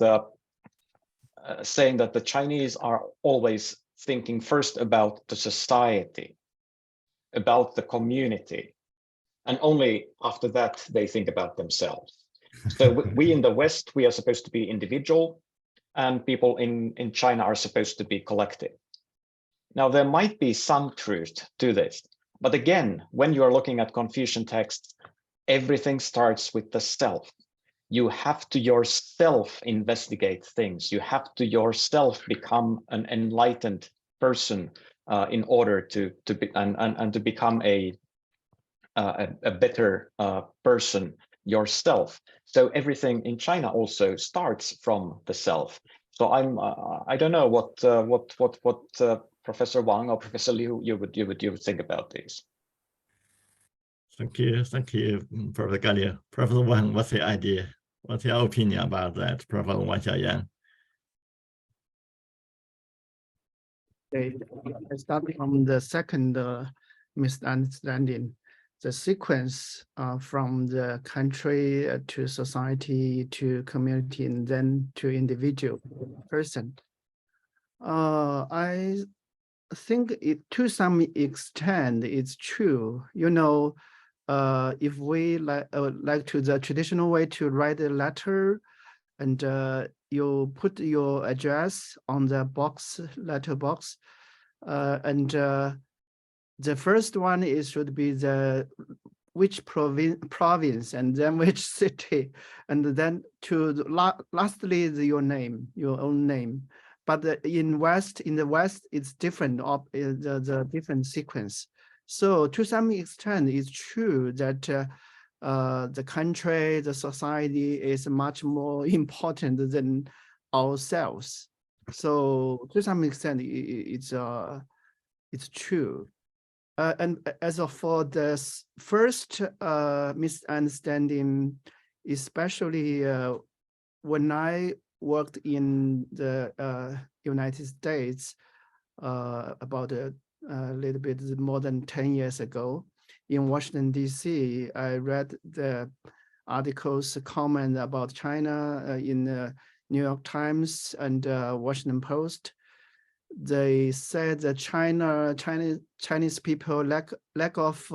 saying that the Chinese are always thinking first about the society, about the community, and only after that they think about themselves. So we in the West, we are supposed to be individual, and people in China are supposed to be collective. Now, there might be some truth to this, but again, when you are looking at Confucian texts, everything starts with the self. You have to yourself investigate things. You have to yourself become an enlightened person in order to become a better person yourself. So everything in China also starts from the self. So I don't know what Professor Wang or Professor Liu you would think about this.
Thank you, Professor Kallio. Professor Wang, what's the idea? What's your opinion about that, Professor Wang Xiaoyang?
Okay, starting from the second misunderstanding, the sequence from the country to society to community and then to individual person. I think it, to some extent, it's true. If we like to the traditional way to write a letter, and you put your address on the letter box, and the first one should be which province, and then which city, and then lastly your name, your own name. But in the West, it's different of the different sequence. So to some extent, it's true that the country, the society is much more important than ourselves. So to some extent, it's true. And as for the first misunderstanding, especially when I worked in the United States about a little bit more than 10 years ago, in Washington, D.C., I read the articles, comment about China in the New York Times and Washington Post. They said that Chinese people lack of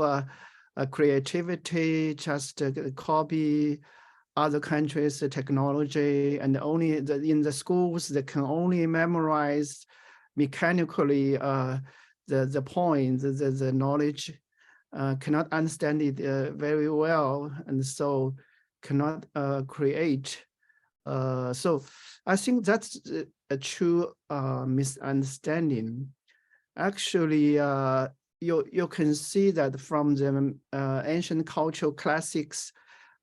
creativity, just copy other countries' technology, and only in the schools they can only memorize mechanically the point, the knowledge, cannot understand it very well, and so cannot create. So I think that's a true misunderstanding. Actually, you can see that from the ancient cultural classics.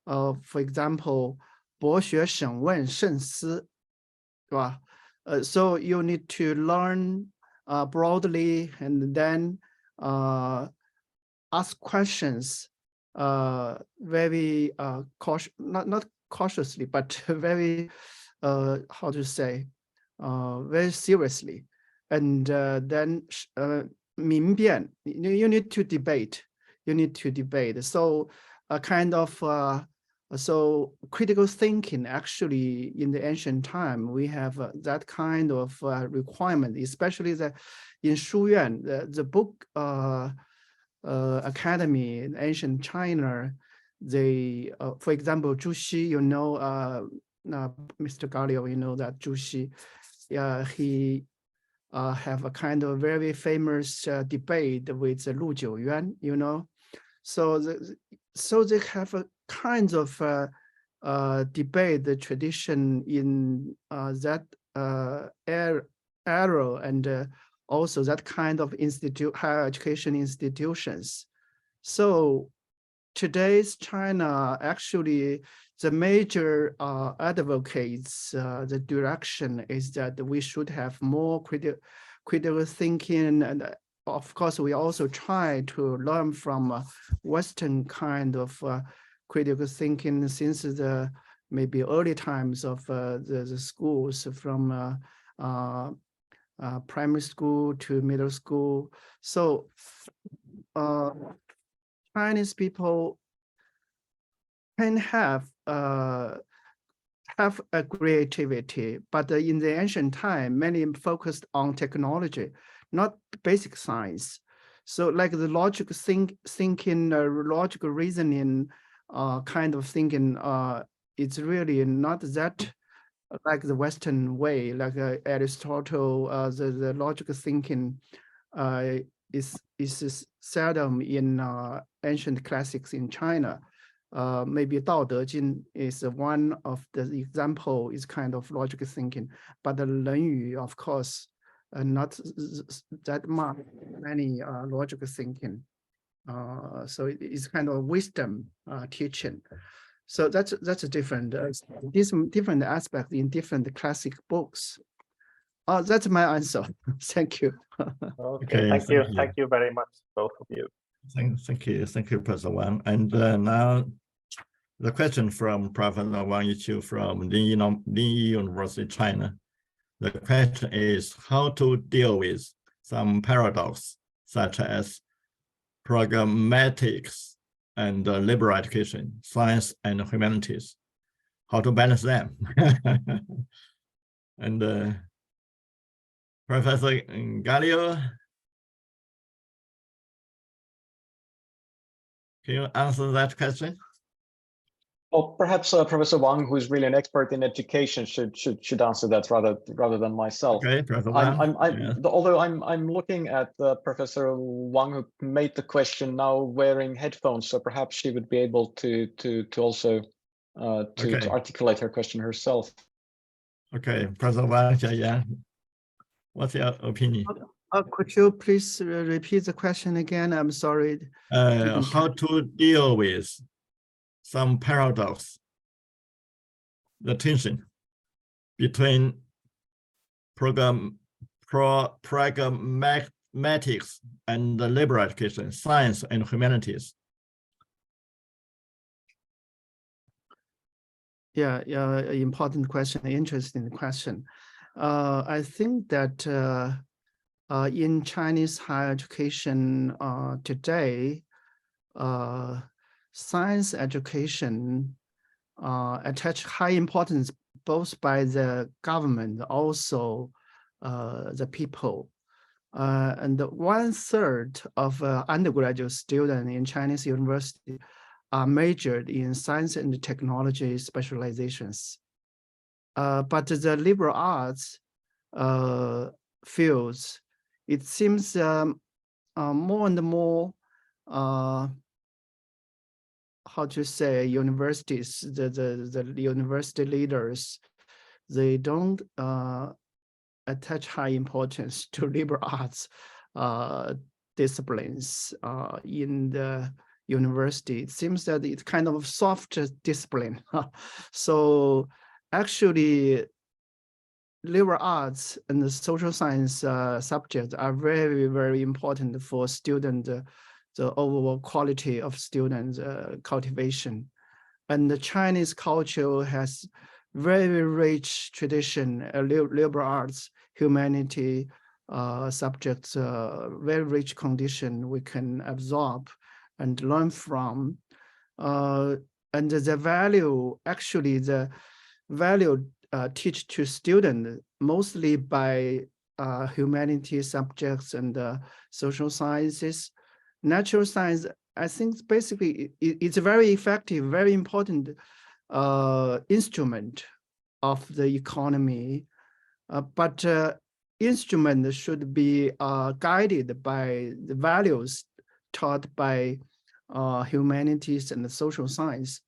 For example, 博学审问慎思，对吧？So you need to learn broadly and then ask questions very not cautiously, but very how to say, very seriously, and then 明辨, you need to debate. So a kind of so critical thinking, actually, in the ancient time, we have that kind of requirement, especially in Shuyuan, the book academy in ancient China. They, for example, JoLII, you know, Mr. Kallio, you know that JoLII, he have a kind of very famous debate with Lu Jiuyuan, you know. So they have a kind of debate, the tradition in that era, and also that kind of higher education institutions. So today's China, actually, the major advocates, the direction is that we should have more critical thinking, and of course, we also try to learn from Western kind of critical thinking since the maybe early times of the schools, from primary school to middle school. So Chinese people can have a creativity, but in the ancient time, many focused on technology, not basic science. So like the logical thinking, logical reasoning kind of thinking, it's really not that like the Western way, like Aristotle, the logical thinking is seldom in ancient classics in China. Maybe Dao De Jing is one of the example, is kind of logical thinking, but the Ren Yu, of course, not that much many logical thinking. So it's kind of wisdom teaching. So that's a different, different aspect in different classic books. That's my answer. Thank you.
Okay, thank you very much, both of you.
Thank you, Professor Wang. And now the question from Professor Wang Yiqiu from Linyi University, China. The question is how to deal with some paradox, such as programmatics and liberal education, science and humanities. How to balance them? And Professor Kallio, can you answer that question?
Well, perhaps Professor Wang, who is really an expert in education, should answer that rather than myself.
Okay, Professor Wang.
Although I'm looking at Professor Wang, who made the question, now wearing headphones, so perhaps she would be able to also to articulate her question herself. Okay, Professor Wang, Xiaoyang, what's your opinion?
Could you please repeat the question again? I'm sorry.
How to deal with some paradox, the tension between pragmatics and the liberal education, science and humanities.
Yeah, important question, interesting question. I think that in Chinese higher education today, science education attach high importance both by the government, also the people. And 1/3 of undergraduate students in Chinese university are majored in science and technology specializations. But the liberal arts fields, it seems more and more, how to say, universities, the university leaders, they don't attach high importance to liberal arts disciplines in the university. It seems that it's kind of soft discipline. So actually, liberal arts and the social science subjects are very, very important for student, the overall quality of student cultivation. And the Chinese culture has very rich tradition, liberal arts, humanity subjects, very rich condition we can absorb and learn from. And the value, actually the value teach to students mostly by humanity subjects and social sciences. Natural science, I think basically it's a very effective, very important instrument of the economy, but instrument should be guided by the values taught by humanities and social science.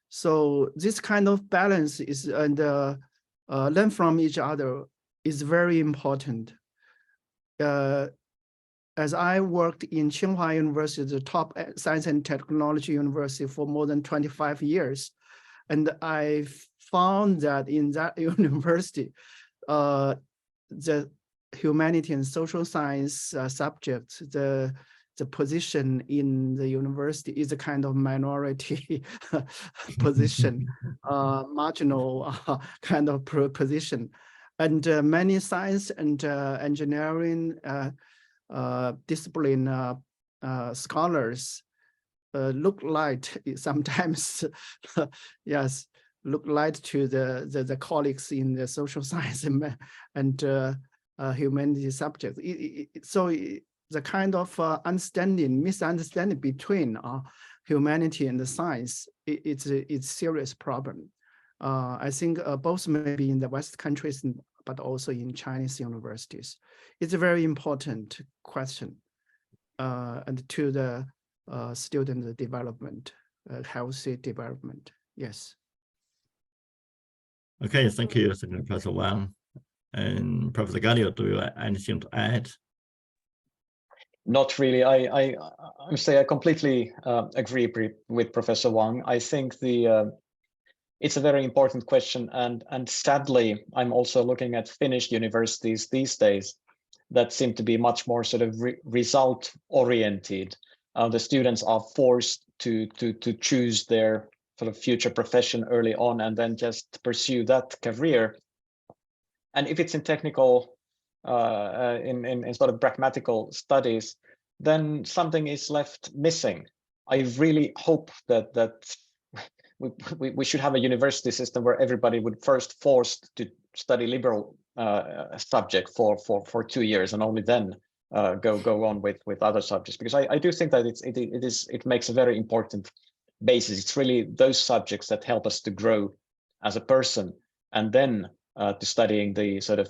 So this kind of balance is, and learn from each other is very important. As I worked in Tsinghua University, the top science and technology university for more than 25 years. And I found that in that university, the humanity and social science subjects, the position in the university is a kind of minority position, marginal kind of position. And many science and engineering discipline scholars look like sometimes, yes, look like to the colleagues in the social science and humanity subjects. So the kind of misunderstanding between humanity and the science, it's a serious problem. I think both maybe in the West countries, but also in Chinese universities. It's a very important question and to the student development, healthy development. Yes.
Okay, thank you, Professor Wang. And Professor Kallio, do you have anything to add?
Not really. I say I completely agree with Professor Wang. I think it's a very important question, and sadly, I'm also looking at Finnish universities these days that seem to be much more sort of result oriented. The students are forced to choose their sort of future profession early on and then just pursue that career. And if it's in technical, in sort of pragmatical studies, then something is left missing. I really hope that we should have a university system where everybody would first forced to study liberal subject for 2 years and only then go on with other subjects, because I do think that it makes a very important basis. It's really those subjects that help us to grow as a person, and then to studying the sort of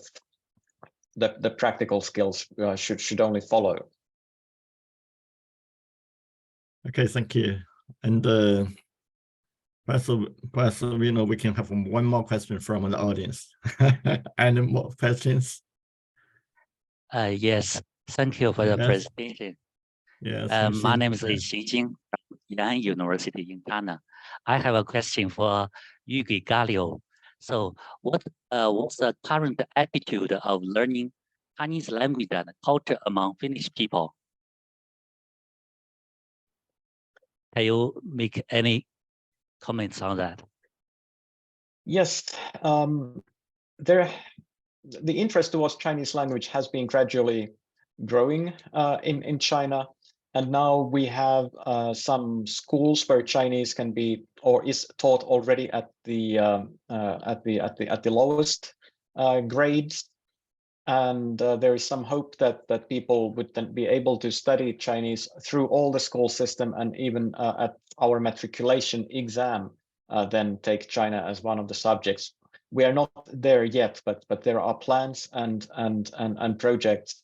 the practical skills should only follow.
Okay, thank you. And perhaps we can have one more question from the audience. Any more questions?
Yes, thank you for the presentation.
Yes,
my name is Xi Jing from Xiaoyang University in China. I have a question for Jyrki Kallio. So what's the current attitude of learning Chinese language and culture among Finnish people? Can you make any comments on that?
Yes, the interest towards Chinese language has been gradually growing in China, and now we have some schools where Chinese can be or is taught already at the lowest grades. and there is some hope that people would then be able to study Chinese through all the school system, and even at our matriculation exam, then take China as one of the subjects. We are not there yet, but there are plans and projects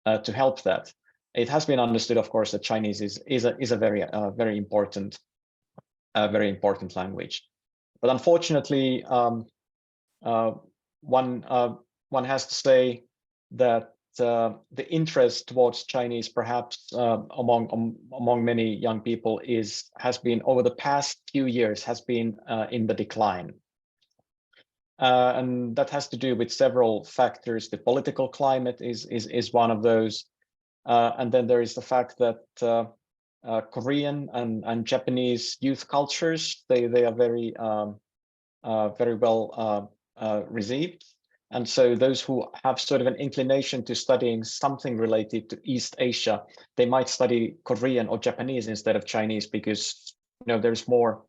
to help that. It has been understood, of course, that Chinese is a very important language, but unfortunately, one has to say that the interest towards Chinese, perhaps among many young people, has been over the past few years in the decline. And that has to do with several factors. The political climate is one of those. And then there is the fact that Korean and Japanese youth cultures, they are very well received. And so those who have sort of an inclination to studying something related to East Asia, they might study Korean or Japanese instead of Chinese, because they're more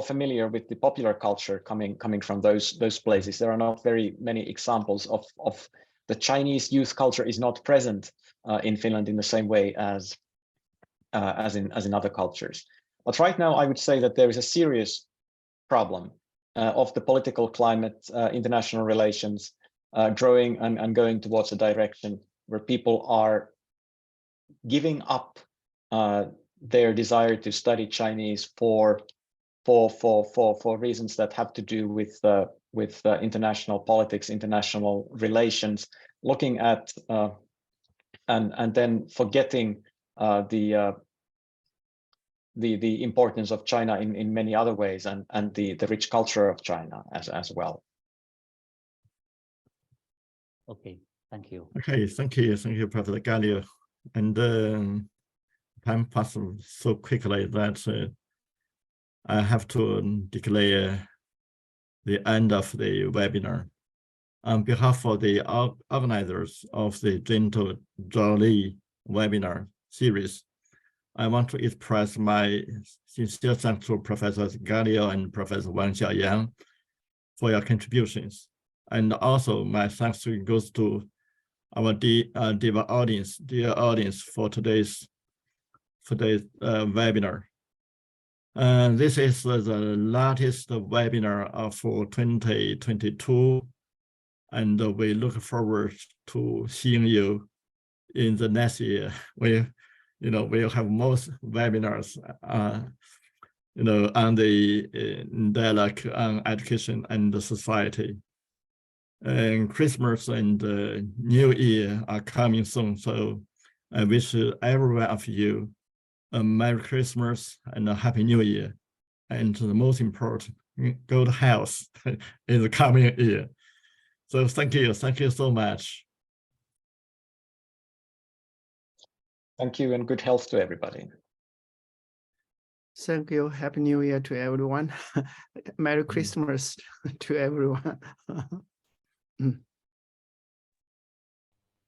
familiar with the popular culture coming from those places. There are not very many examples of the Chinese youth culture is not present in Finland in the same way as in other cultures. But right now, I would say that there is a serious problem of the political climate, international relations, growing and going towards a direction where people are giving up their desire to study Chinese for reasons that have to do with international politics, international relations, looking at and then forgetting the importance of China in many other ways, and the rich culture of China as well.
Okay, thank you.
Okay, thank you, Professor Kallio. And time passes so quickly that I have to declare the end of the webinar. On behalf of the organizers of the GINTL JoLII webinar series, I want to express my sincere thanks to Professor Kallio and Professor Wang Xiaoyang for your contributions. And also my thanks goes to our dear audience for today's webinar. This is the latest webinar of 2022, and we look forward to seeing you in the next year. We'll have most webinars, on the dialogue on education and the society. And Christmas and New Year are coming soon, so I wish every one of you a Merry Christmas and a Happy New Year, and the most important, good health in the coming year. So thank you so much.
Thank you, and good health to everybody.
Thank you. Happy New Year to everyone. Merry Christmas to everyone.